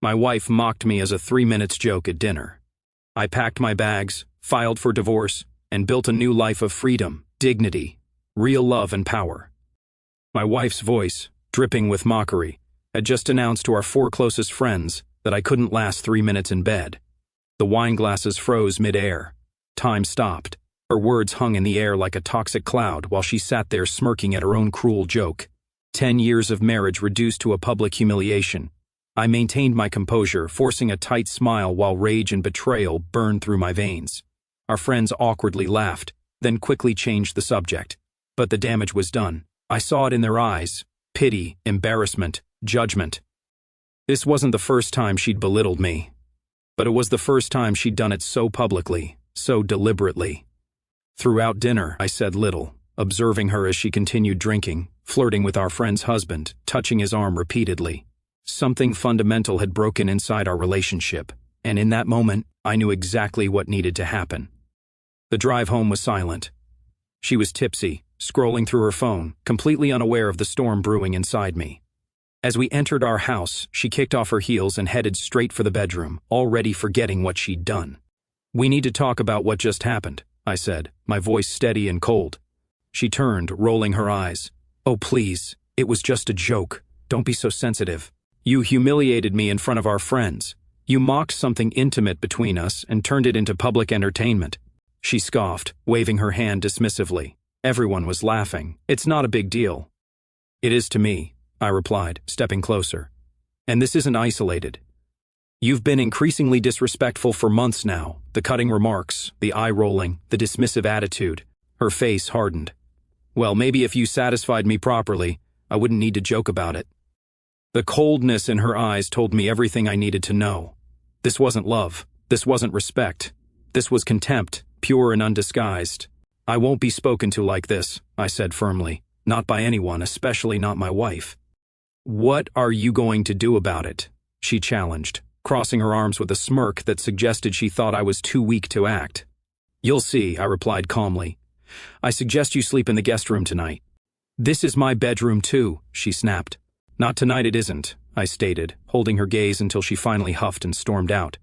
My wife mocked me as a 3 minutes joke at dinner. I packed my bags, filed for divorce, and built a new life of freedom, dignity, real love and power. My wife's voice, dripping with mockery, had just announced to our 4 closest friends that I couldn't last 3 minutes in bed. The wine glasses froze mid-air. Time stopped. Her words hung in the air like a toxic cloud while she sat there smirking at her own cruel joke. 10 years of marriage reduced to a public humiliation. I maintained my composure, forcing a tight smile while rage and betrayal burned through my veins. Our friends awkwardly laughed, then quickly changed the subject. But the damage was done. I saw it in their eyes. Pity, embarrassment, judgment. This wasn't the first time she'd belittled me. But it was the first time she'd done it so publicly, so deliberately. Throughout dinner, I said little, observing her as she continued drinking, flirting with our friend's husband, touching his arm repeatedly. Something fundamental had broken inside our relationship, and in that moment, I knew exactly what needed to happen. The drive home was silent. She was tipsy, scrolling through her phone, completely unaware of the storm brewing inside me. As we entered our house, she kicked off her heels and headed straight for the bedroom, already forgetting what she'd done. "We need to talk about what just happened," I said, my voice steady and cold. She turned, rolling her eyes. "Oh, please, it was just a joke. Don't be so sensitive. You humiliated me in front of our friends. You mocked something intimate between us and turned it into public entertainment." She scoffed, waving her hand dismissively. Everyone was laughing. "It's not a big deal." "It is to me," I replied, stepping closer. "And this isn't isolated. You've been increasingly disrespectful for months now, the cutting remarks, the eye-rolling, the dismissive attitude." Her face hardened. "Well, maybe if you satisfied me properly, I wouldn't need to joke about it." The coldness in her eyes told me everything I needed to know. This wasn't love. This wasn't respect. This was contempt, pure and undisguised. "I won't be spoken to like this," I said firmly. "Not by anyone, especially not my wife." "What are you going to do about it?" she challenged, crossing her arms with a smirk that suggested she thought I was too weak to act. "You'll see," I replied calmly. "I suggest you sleep in the guest room tonight." "This is my bedroom too," she snapped. "Not tonight it isn't," I stated, holding her gaze until she finally huffed and stormed out.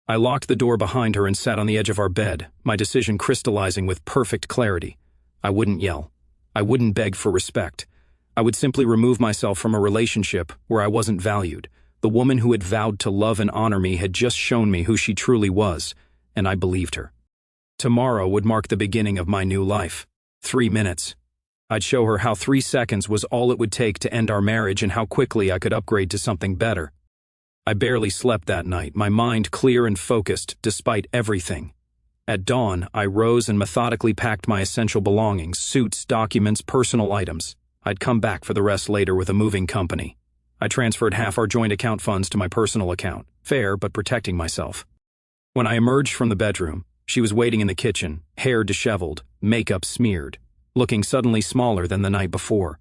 I locked the door behind her and sat on the edge of our bed, my decision crystallizing with perfect clarity. I wouldn't yell. I wouldn't beg for respect. I would simply remove myself from a relationship where I wasn't valued. The woman who had vowed to love and honor me had just shown me who she truly was, and I believed her. Tomorrow would mark the beginning of my new life. 3 minutes. I'd show her how 3 seconds was all it would take to end our marriage and how quickly I could upgrade to something better. I barely slept that night, my mind clear and focused despite everything. At dawn, I rose and methodically packed my essential belongings, suits, documents, personal items. I'd come back for the rest later with a moving company. I transferred half our joint account funds to my personal account, fair but protecting myself. When I emerged from the bedroom, she was waiting in the kitchen, hair disheveled, makeup smeared, looking suddenly smaller than the night before.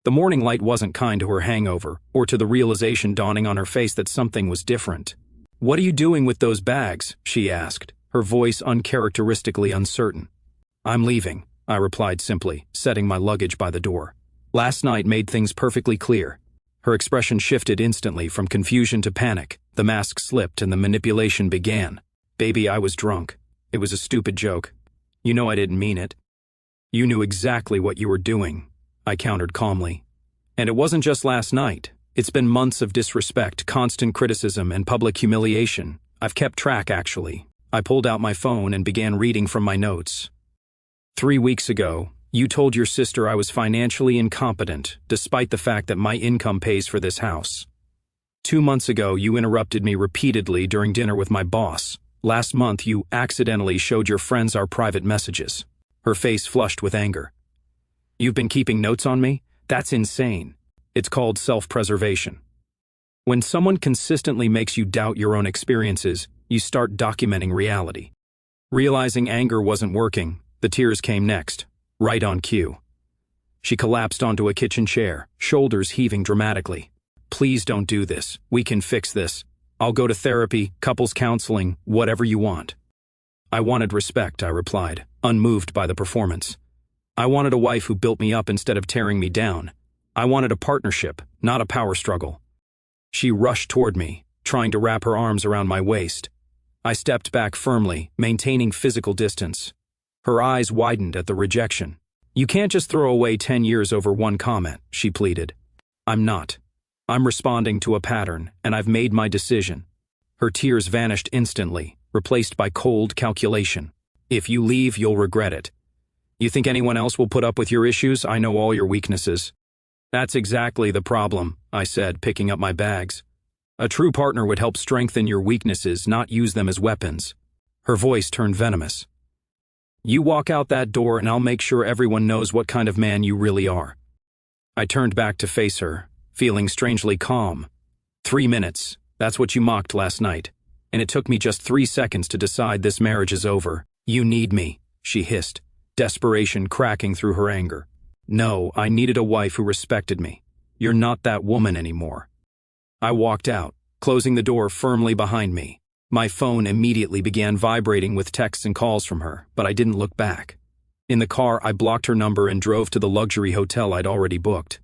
The morning light wasn't kind to her hangover, or to the realization dawning on her face that something was different. "What are you doing with those bags?" she asked, her voice uncharacteristically uncertain. "I'm leaving," I replied simply, setting my luggage by the door. Last night made things perfectly clear. Her expression shifted instantly from confusion to panic. The mask slipped and the manipulation began. "Baby, I was drunk. It was a stupid joke. You know I didn't mean it." "You knew exactly what you were doing," I countered calmly. "And it wasn't just last night. It's been months of disrespect, constant criticism, and public humiliation. I've kept track, actually." I pulled out my phone and began reading from my notes. 3 weeks ago, you told your sister I was financially incompetent, despite the fact that my income pays for this house. 2 months ago, you interrupted me repeatedly during dinner with my boss. Last month, you accidentally showed your friends our private messages. Her face flushed with anger. "You've been keeping notes on me? That's insane. It's called self-preservation. When someone consistently makes you doubt your own experiences, you start documenting reality." Realizing anger wasn't working, the tears came next, right on cue. She collapsed onto a kitchen chair, shoulders heaving dramatically. "Please don't do this. We can fix this. I'll go to therapy, couples counseling, whatever you want." I wanted respect, I replied, unmoved by the performance. I wanted a wife who built me up instead of tearing me down. I wanted a partnership, not a power struggle. She rushed toward me, trying to wrap her arms around my waist. I stepped back firmly, maintaining physical distance. Her eyes widened at the rejection. "You can't just throw away 10 years over one comment," she pleaded. "I'm not. I'm responding to a pattern, and I've made my decision." Her tears vanished instantly, replaced by cold calculation. "If you leave, you'll regret it. You think anyone else will put up with your issues? I know all your weaknesses." "That's exactly the problem," I said, picking up my bags. "A true partner would help strengthen your weaknesses, not use them as weapons." Her voice turned venomous. "You walk out that door and I'll make sure everyone knows what kind of man you really are." I turned back to face her, feeling strangely calm. 3 minutes, that's what you mocked last night. And it took me just 3 seconds to decide this marriage is over. "You need me," she hissed, desperation cracking through her anger. "No, I needed a wife who respected me. You're not that woman anymore." I walked out, closing the door firmly behind me. My phone immediately began vibrating with texts and calls from her, but I didn't look back. In the car, I blocked her number and drove to the luxury hotel I'd already booked.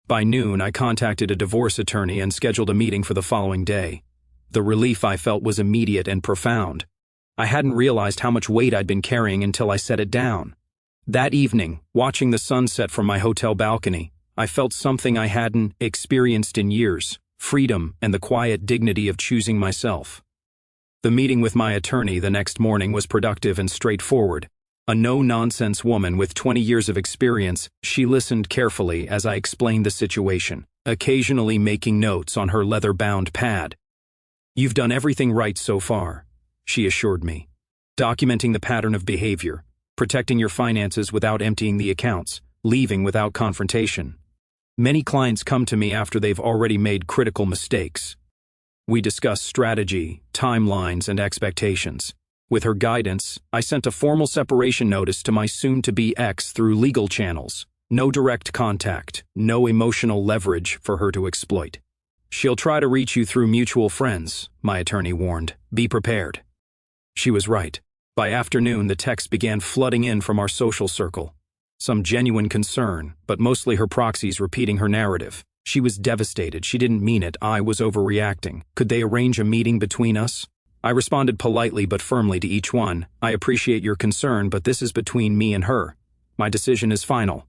By noon, I contacted a divorce attorney and scheduled a meeting for the following day. The relief I felt was immediate and profound. I hadn't realized how much weight I'd been carrying until I set it down. That evening, watching the sunset from my hotel balcony, I felt something I hadn't experienced in years: freedom and the quiet dignity of choosing myself. The meeting with my attorney the next morning was productive and straightforward. A no-nonsense woman with 20 years of experience, she listened carefully as I explained the situation, occasionally making notes on her leather-bound pad. "You've done everything right so far," she assured me, "documenting the pattern of behavior, protecting your finances without emptying the accounts, leaving without confrontation. Many clients come to me after they've already made critical mistakes. We discussed strategy, timelines, and expectations. With her guidance, I sent a formal separation notice to my soon-to-be ex through legal channels. No direct contact, no emotional leverage for her to exploit. "She'll try to reach you through mutual friends," my attorney warned. "Be prepared." She was right. By afternoon, the texts began flooding in from our social circle. Some genuine concern, but mostly her proxies repeating her narrative. She was devastated. She didn't mean it. I was overreacting. Could they arrange a meeting between us? I responded politely but firmly to each one. "I appreciate your concern, but this is between me and her. My decision is final."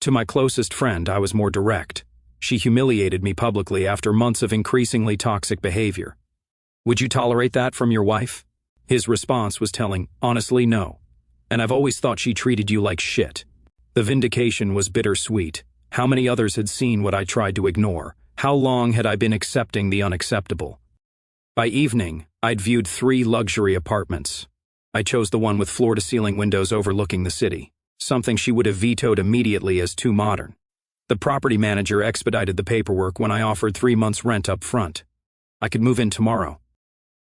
To my closest friend, I was more direct. She humiliated me publicly after months of increasingly toxic behavior. "Would you tolerate that from your wife?" His response was telling: "Honestly, no. And I've always thought she treated you like shit." The vindication was bittersweet. How many others had seen what I tried to ignore? How long had I been accepting the unacceptable? By evening, I'd viewed 3 luxury apartments. I chose the one with floor-to-ceiling windows overlooking the city, something she would have vetoed immediately as too modern. The property manager expedited the paperwork when I offered 3 months' rent up front. I could move in tomorrow.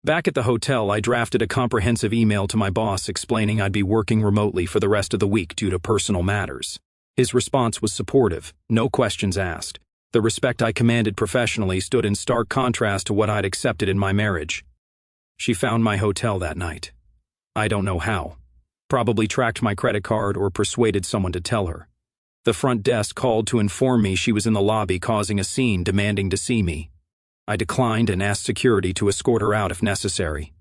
Back at the hotel, I drafted a comprehensive email to my boss explaining I'd be working remotely for the rest of the week due to personal matters. His response was supportive, no questions asked. The respect I commanded professionally stood in stark contrast to what I'd accepted in my marriage. She found my hotel that night. I don't know how. Probably tracked my credit card or persuaded someone to tell her. The front desk called to inform me she was in the lobby causing a scene, demanding to see me. I declined and asked security to escort her out if necessary.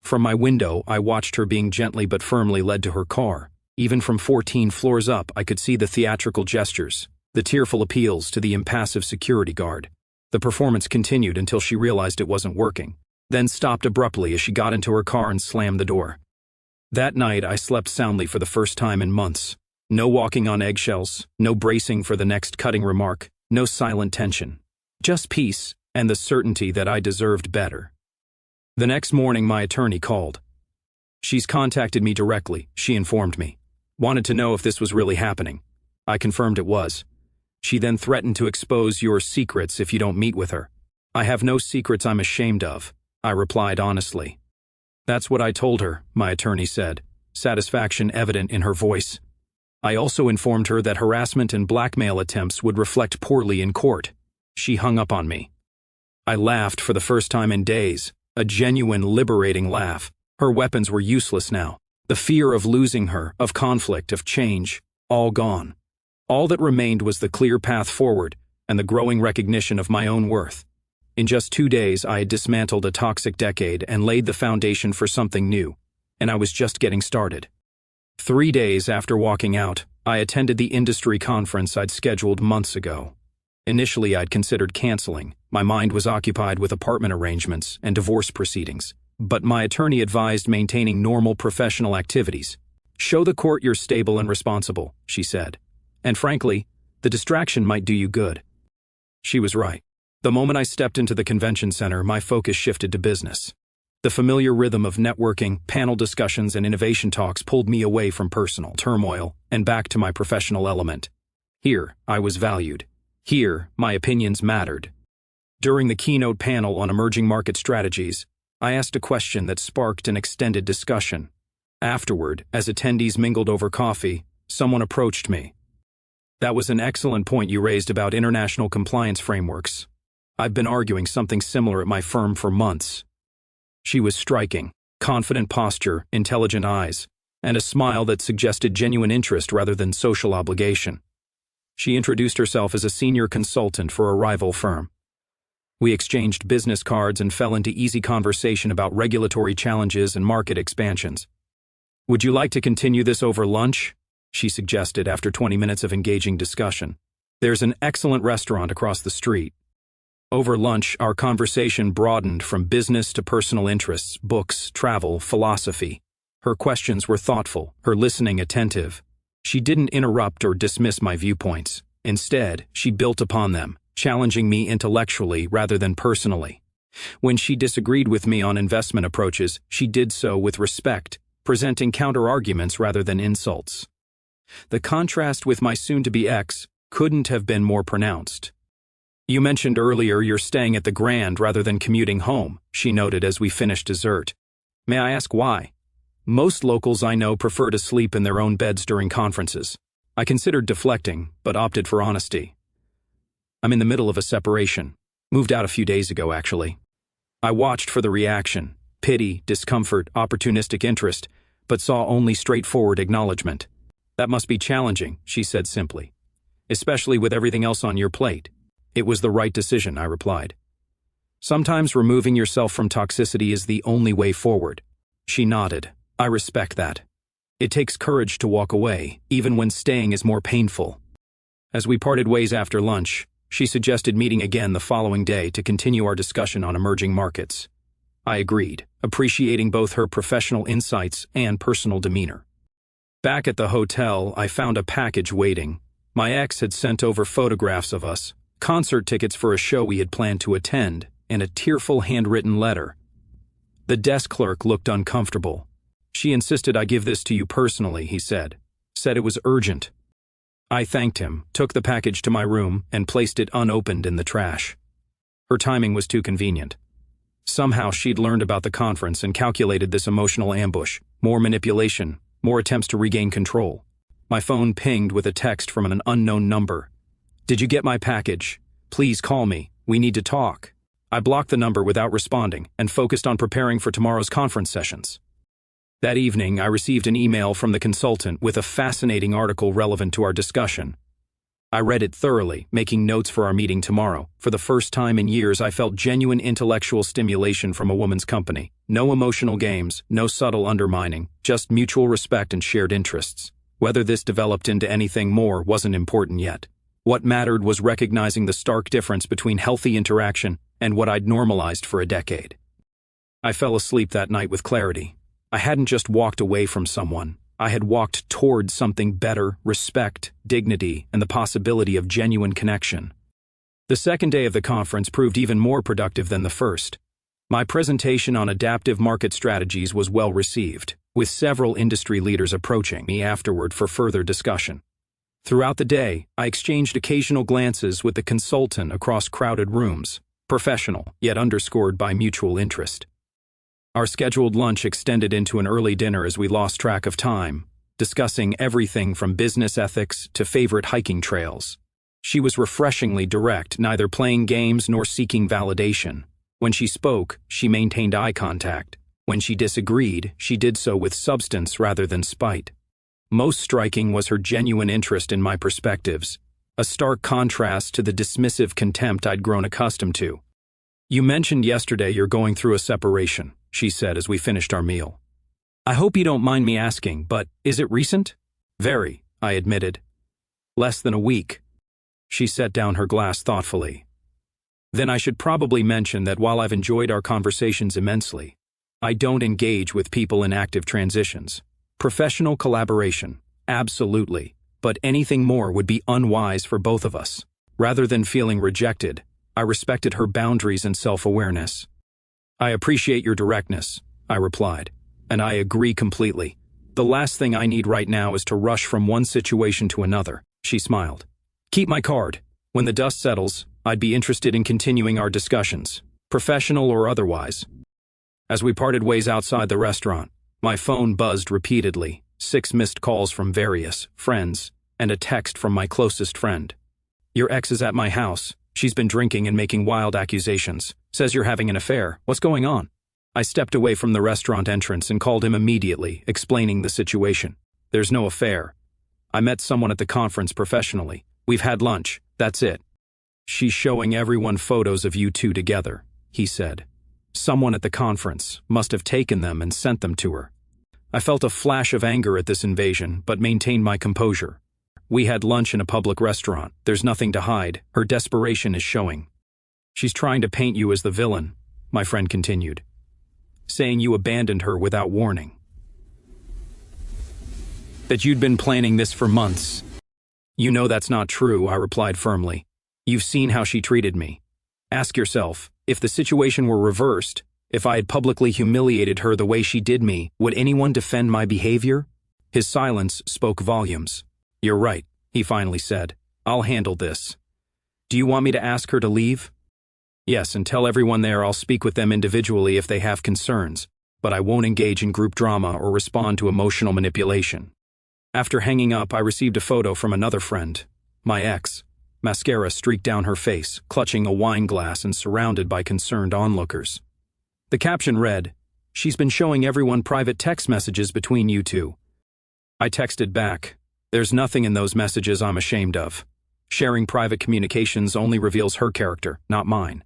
From my window, I watched her being gently but firmly led to her car. Even from 14 floors up, I could see the theatrical gestures, the tearful appeals to the impassive security guard. The performance continued until she realized it wasn't working, then stopped abruptly as she got into her car and slammed the door. That night, I slept soundly for the first time in months. No walking on eggshells, no bracing for the next cutting remark, no silent tension. Just peace and the certainty that I deserved better. The next morning, my attorney called. "She's contacted me directly," she informed me. "Wanted to know if this was really happening." I confirmed it was. She then threatened to expose your secrets if you don't meet with her. "I have no secrets I'm ashamed of," I replied honestly. "That's what I told her," my attorney said, satisfaction evident in her voice. I also informed her that harassment and blackmail attempts would reflect poorly in court. She hung up on me. I laughed for the first time in days, a genuine liberating laugh. Her weapons were useless now. The fear of losing her, of conflict, of change, all gone. All that remained was the clear path forward and the growing recognition of my own worth. In just 2 days, I had dismantled a toxic decade and laid the foundation for something new, and I was just getting started. 3 days after walking out, I attended the industry conference I'd scheduled months ago. Initially, I'd considered canceling. My mind was occupied with apartment arrangements and divorce proceedings, but my attorney advised maintaining normal professional activities. "Show the court you're stable and responsible," she said. "And frankly, the distraction might do you good." She was right. The moment I stepped into the convention center, my focus shifted to business. The familiar rhythm of networking, panel discussions, and innovation talks pulled me away from personal turmoil and back to my professional element. Here, I was valued. Here, my opinions mattered. During the keynote panel on emerging market strategies, I asked a question that sparked an extended discussion. Afterward, as attendees mingled over coffee, someone approached me. "That was an excellent point you raised about international compliance frameworks. I've been arguing something similar at my firm for months." She was striking, confident posture, intelligent eyes, and a smile that suggested genuine interest rather than social obligation. She introduced herself as a senior consultant for a rival firm. We exchanged business cards and fell into easy conversation about regulatory challenges and market expansions. "Would you like to continue this over lunch?" she suggested after 20 minutes of engaging discussion. "There's an excellent restaurant across the street." Over lunch, our conversation broadened from business to personal interests, books, travel, philosophy. Her questions were thoughtful, her listening attentive. She didn't interrupt or dismiss my viewpoints. Instead, she built upon them, challenging me intellectually rather than personally. When she disagreed with me on investment approaches, she did so with respect, presenting counter-arguments rather than insults. The contrast with my soon-to-be ex couldn't have been more pronounced. "You mentioned earlier you're staying at the Grand rather than commuting home," she noted as we finished dessert. "May I ask why?" "Most locals I know prefer to sleep in their own beds during conferences. I considered deflecting, but opted for honesty. I'm in the middle of a separation. Moved out a few days ago, actually." I watched for the reaction, pity, discomfort, opportunistic interest, but saw only straightforward acknowledgement. "That must be challenging," she said simply. "Especially with everything else on your plate." "It was the right decision," I replied. "Sometimes removing yourself from toxicity is the only way forward." She nodded. "I respect that. It takes courage to walk away, even when staying is more painful." As we parted ways after lunch, she suggested meeting again the following day to continue our discussion on emerging markets. I agreed, appreciating both her professional insights and personal demeanor. Back at the hotel, I found a package waiting. My ex had sent over photographs of us, concert tickets for a show we had planned to attend, and a tearful handwritten letter. The desk clerk looked uncomfortable. "She insisted I give this to you personally," he said. "Said it was urgent." I thanked him, took the package to my room, and placed it unopened in the trash. Her timing was too convenient. Somehow she'd learned about the conference and calculated this emotional ambush. More manipulation, more attempts to regain control. My phone pinged with a text from an unknown number. "Did you get my package? Please call me. We need to talk." I blocked the number without responding and focused on preparing for tomorrow's conference sessions. That evening, I received an email from the consultant with a fascinating article relevant to our discussion. I read it thoroughly, making notes for our meeting tomorrow. For the first time in years, I felt genuine intellectual stimulation from a woman's company. No emotional games, no subtle undermining, just mutual respect and shared interests. Whether this developed into anything more wasn't important yet. What mattered was recognizing the stark difference between healthy interaction and what I'd normalized for a decade. I fell asleep that night with clarity. I hadn't just walked away from someone. I had walked toward something better, respect, dignity, and the possibility of genuine connection. The second day of the conference proved even more productive than the first. My presentation on adaptive market strategies was well received, with several industry leaders approaching me afterward for further discussion. Throughout the day, I exchanged occasional glances with the consultant across crowded rooms, professional, yet underscored by mutual interest. Our scheduled lunch extended into an early dinner as we lost track of time, discussing everything from business ethics to favorite hiking trails. She was refreshingly direct, neither playing games nor seeking validation. When she spoke, she maintained eye contact. When she disagreed, she did so with substance rather than spite. Most striking was her genuine interest in my perspectives, a stark contrast to the dismissive contempt I'd grown accustomed to. You mentioned yesterday you're going through a separation, she said as we finished our meal. I hope you don't mind me asking, but is it recent? Very, I admitted. Less than a week. She set down her glass thoughtfully. Then I should probably mention that while I've enjoyed our conversations immensely, I don't engage with people in active transitions. Professional collaboration, absolutely, but anything more would be unwise for both of us. Rather than feeling rejected, I respected her boundaries and self-awareness. I appreciate your directness, I replied, and I agree completely. The last thing I need right now is to rush from one situation to another, she smiled. Keep my card. When the dust settles, I'd be interested in continuing our discussions, professional or otherwise. As we parted ways outside the restaurant, my phone buzzed repeatedly, 6 missed calls from various friends, and a text from my closest friend. Your ex is at my house. She's been drinking and making wild accusations. Says you're having an affair. What's going on? I stepped away from the restaurant entrance and called him immediately, explaining the situation. There's no affair. I met someone at the conference professionally. We've had lunch. That's it. She's showing everyone photos of you two together, he said. Someone at the conference must have taken them and sent them to her. I felt a flash of anger at this invasion, but maintained my composure. We had lunch in a public restaurant. There's nothing to hide. Her desperation is showing. She's trying to paint you as the villain, my friend continued, saying you abandoned her without warning. That you'd been planning this for months. You know that's not true, I replied firmly. You've seen how she treated me. Ask yourself, if the situation were reversed, if I had publicly humiliated her the way she did me, would anyone defend my behavior? His silence spoke volumes. You're right, he finally said. I'll handle this. Do you want me to ask her to leave? Yes, and tell everyone there I'll speak with them individually if they have concerns, but I won't engage in group drama or respond to emotional manipulation. After hanging up, I received a photo from another friend, my ex. Mascara streaked down her face, clutching a wine glass and surrounded by concerned onlookers. The caption read, "She's been showing everyone private text messages between you two." I texted back, "There's nothing in those messages I'm ashamed of. Sharing private communications only reveals her character, not mine."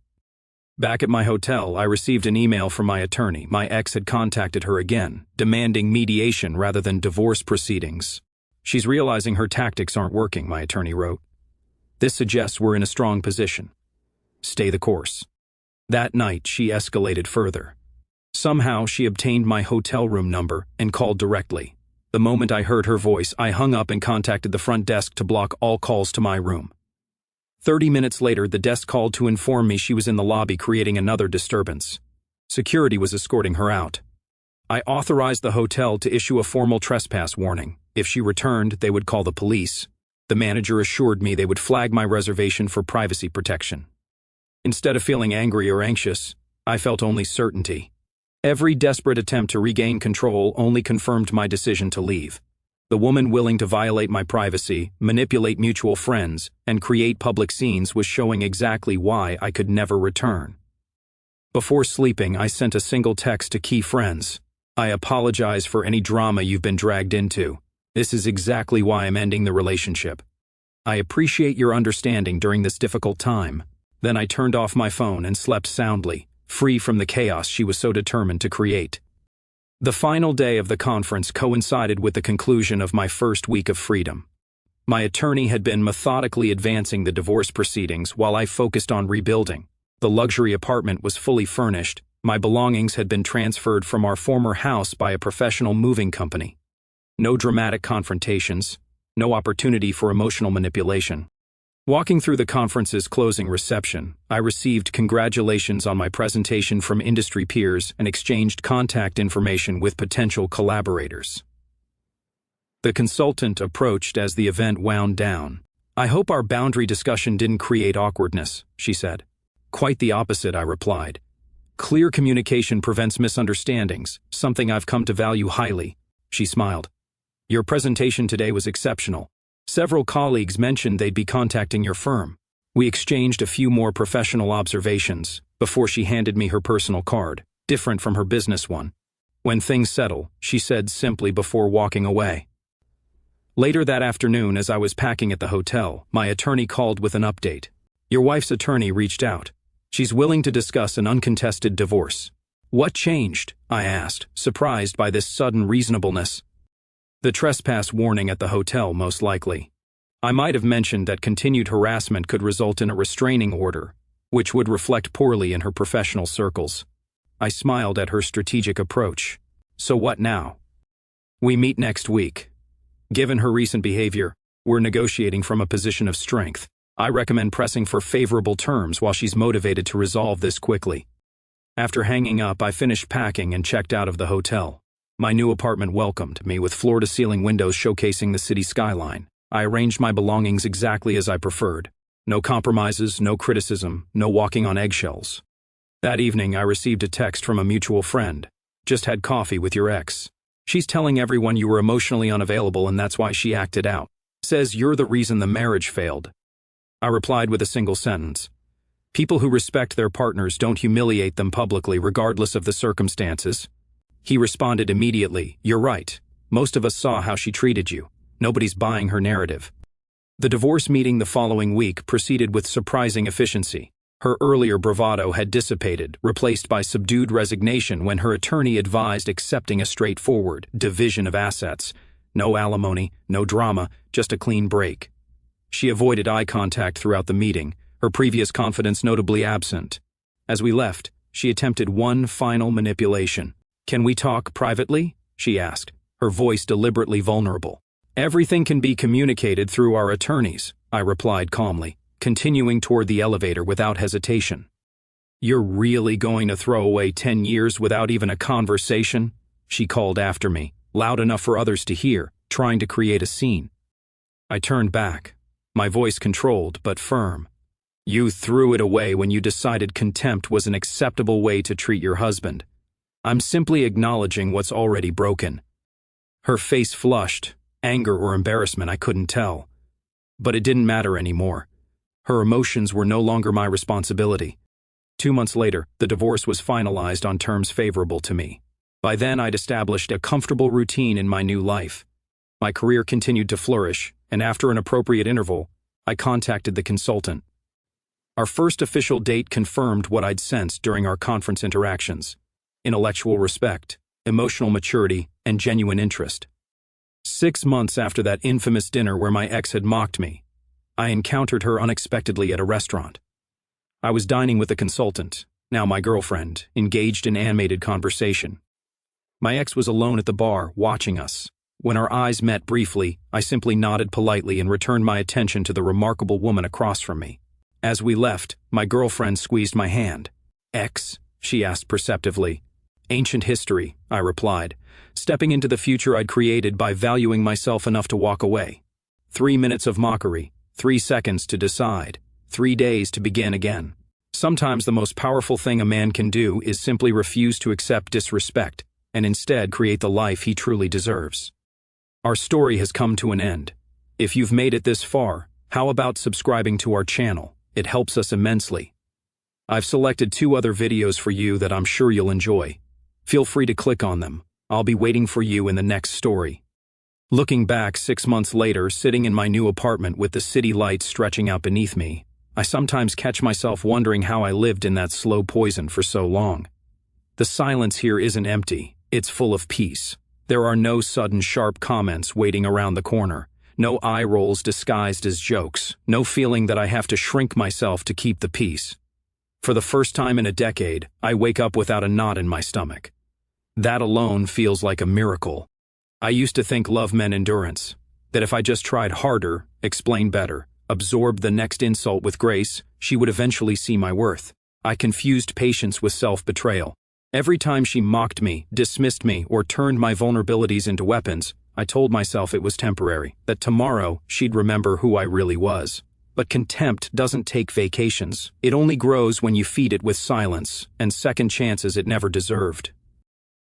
Back at my hotel, I received an email from my attorney. My ex had contacted her again, demanding mediation rather than divorce proceedings. She's realizing her tactics aren't working, my attorney wrote. This suggests we're in a strong position. Stay the course. That night, she escalated further. Somehow, she obtained my hotel room number and called directly. The moment I heard her voice, I hung up and contacted the front desk to block all calls to my room. 30 minutes later, the desk called to inform me she was in the lobby creating another disturbance. Security was escorting her out. I authorized the hotel to issue a formal trespass warning. If she returned, they would call the police. The manager assured me they would flag my reservation for privacy protection. Instead of feeling angry or anxious, I felt only certainty. Every desperate attempt to regain control only confirmed my decision to leave. The woman willing to violate my privacy, manipulate mutual friends, and create public scenes was showing exactly why I could never return. Before sleeping, I sent a single text to key friends. I apologize for any drama you've been dragged into. This is exactly why I'm ending the relationship. I appreciate your understanding during this difficult time. Then I turned off my phone and slept soundly, free from the chaos she was so determined to create. The final day of the conference coincided with the conclusion of my first week of freedom. My attorney had been methodically advancing the divorce proceedings while I focused on rebuilding. The luxury apartment was fully furnished. My belongings had been transferred from our former house by a professional moving company. No dramatic confrontations, no opportunity for emotional manipulation. Walking through the conference's closing reception, I received congratulations on my presentation from industry peers and exchanged contact information with potential collaborators. The consultant approached as the event wound down. I hope our boundary discussion didn't create awkwardness, she said. Quite the opposite, I replied. Clear communication prevents misunderstandings, something I've come to value highly, she smiled. Your presentation today was exceptional. Several colleagues mentioned they'd be contacting your firm. We exchanged a few more professional observations before she handed me her personal card, different from her business one. When things settle, she said simply before walking away. Later that afternoon, as I was packing at the hotel, my attorney called with an update. Your wife's attorney reached out. She's willing to discuss an uncontested divorce. What changed? I asked, surprised by this sudden reasonableness. The trespass warning at the hotel, most likely. I might have mentioned that continued harassment could result in a restraining order, which would reflect poorly in her professional circles. I smiled at her strategic approach. So what now? We meet next week. Given her recent behavior, we're negotiating from a position of strength. I recommend pressing for favorable terms while she's motivated to resolve this quickly. After hanging up, I finished packing and checked out of the hotel. My new apartment welcomed me with floor-to-ceiling windows showcasing the city skyline. I arranged my belongings exactly as I preferred. No compromises, no criticism, no walking on eggshells. That evening, I received a text from a mutual friend. Just had coffee with your ex. She's telling everyone you were emotionally unavailable and that's why she acted out. Says you're the reason the marriage failed. I replied with a single sentence. People who respect their partners don't humiliate them publicly regardless of the circumstances. He responded immediately, you're right. Most of us saw how she treated you. Nobody's buying her narrative. The divorce meeting the following week proceeded with surprising efficiency. Her earlier bravado had dissipated, replaced by subdued resignation when her attorney advised accepting a straightforward division of assets. No alimony, no drama, just a clean break. She avoided eye contact throughout the meeting, her previous confidence notably absent. As we left, she attempted one final manipulation. Can we talk privately? She asked, her voice deliberately vulnerable. Everything can be communicated through our attorneys, I replied calmly, continuing toward the elevator without hesitation. You're really going to throw away 10 years without even a conversation? She called after me, loud enough for others to hear, trying to create a scene. I turned back, my voice controlled but firm. You threw it away when you decided contempt was an acceptable way to treat your husband. I'm simply acknowledging what's already broken. Her face flushed, anger or embarrassment, I couldn't tell. But it didn't matter anymore. Her emotions were no longer my responsibility. 2 months later, the divorce was finalized on terms favorable to me. By then, I'd established a comfortable routine in my new life. My career continued to flourish, and after an appropriate interval, I contacted the consultant. Our first official date confirmed what I'd sensed during our conference interactions: intellectual respect, emotional maturity, and genuine interest. 6 months after that infamous dinner where my ex had mocked me, I encountered her unexpectedly at a restaurant. I was dining with the consultant, now my girlfriend, engaged in animated conversation. My ex was alone at the bar, watching us. When our eyes met briefly, I simply nodded politely and returned my attention to the remarkable woman across from me. As we left, my girlfriend squeezed my hand. Ex? She asked perceptively. Ancient history, I replied, stepping into the future I'd created by valuing myself enough to walk away. 3 minutes of mockery, 3 seconds to decide, 3 days to begin again. Sometimes the most powerful thing a man can do is simply refuse to accept disrespect and instead create the life he truly deserves. Our story has come to an end. If you've made it this far, how about subscribing to our channel? It helps us immensely. I've selected 2 other videos for you that I'm sure you'll enjoy. Feel free to click on them. I'll be waiting for you in the next story. Looking back 6 months later, sitting in my new apartment with the city lights stretching out beneath me, I sometimes catch myself wondering how I lived in that slow poison for so long. The silence here isn't empty, it's full of peace. There are no sudden sharp comments waiting around the corner, no eye rolls disguised as jokes, no feeling that I have to shrink myself to keep the peace. For the first time in a decade, I wake up without a knot in my stomach. That alone feels like a miracle. I used to think love meant endurance, that if I just tried harder, explained better, absorbed the next insult with grace, she would eventually see my worth. I confused patience with self-betrayal. Every time she mocked me, dismissed me, or turned my vulnerabilities into weapons, I told myself it was temporary, that tomorrow she'd remember who I really was. But contempt doesn't take vacations. It only grows when you feed it with silence and second chances it never deserved.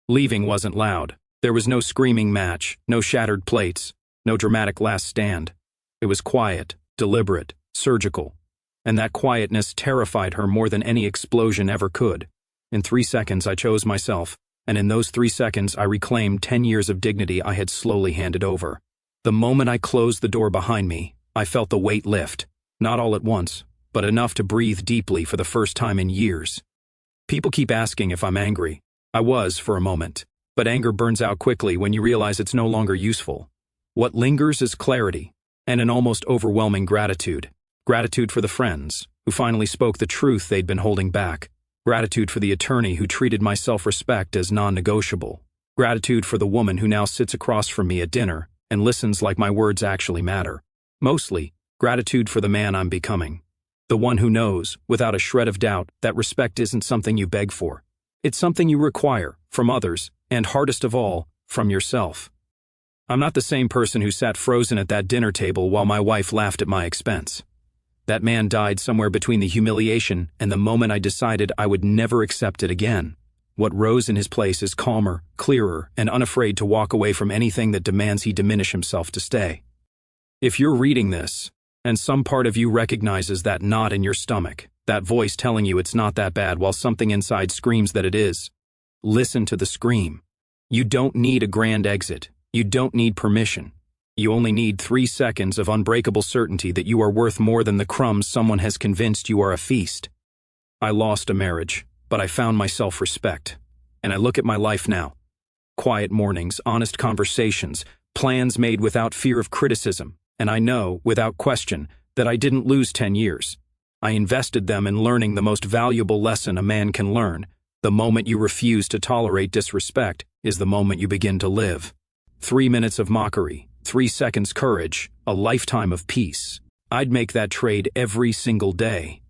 Leaving wasn't loud. There was no screaming match, no shattered plates, no dramatic last stand. It was quiet, deliberate, surgical. And that quietness terrified her more than any explosion ever could. In 3 seconds, I chose myself, and in those 3 seconds, I reclaimed 10 years of dignity I had slowly handed over. The moment I closed the door behind me, I felt the weight lift, not all at once, but enough to breathe deeply for the first time in years. People keep asking if I'm angry. I was for a moment, but anger burns out quickly when you realize it's no longer useful. What lingers is clarity, and an almost overwhelming gratitude. Gratitude for the friends who finally spoke the truth they'd been holding back. Gratitude for the attorney who treated my self-respect as non-negotiable. Gratitude for the woman who now sits across from me at dinner and listens like my words actually matter. Mostly, gratitude for the man I'm becoming. The one who knows, without a shred of doubt, that respect isn't something you beg for. It's something you require, from others, and hardest of all, from yourself. I'm not the same person who sat frozen at that dinner table while my wife laughed at my expense. That man died somewhere between the humiliation and the moment I decided I would never accept it again. What rose in his place is calmer, clearer, and unafraid to walk away from anything that demands he diminish himself to stay. If you're reading this, and some part of you recognizes that knot in your stomach, that voice telling you it's not that bad while something inside screams that it is, listen to the scream. You don't need a grand exit. You don't need permission. You only need 3 seconds of unbreakable certainty that you are worth more than the crumbs someone has convinced you are a feast. I lost a marriage, but I found my self-respect. And I look at my life now. Quiet mornings, honest conversations, plans made without fear of criticism. And I know, without question, that I didn't lose 10 years. I invested them in learning the most valuable lesson a man can learn. The moment you refuse to tolerate disrespect is the moment you begin to live. 3 minutes of mockery, 3 seconds courage, a lifetime of peace. I'd make that trade every single day.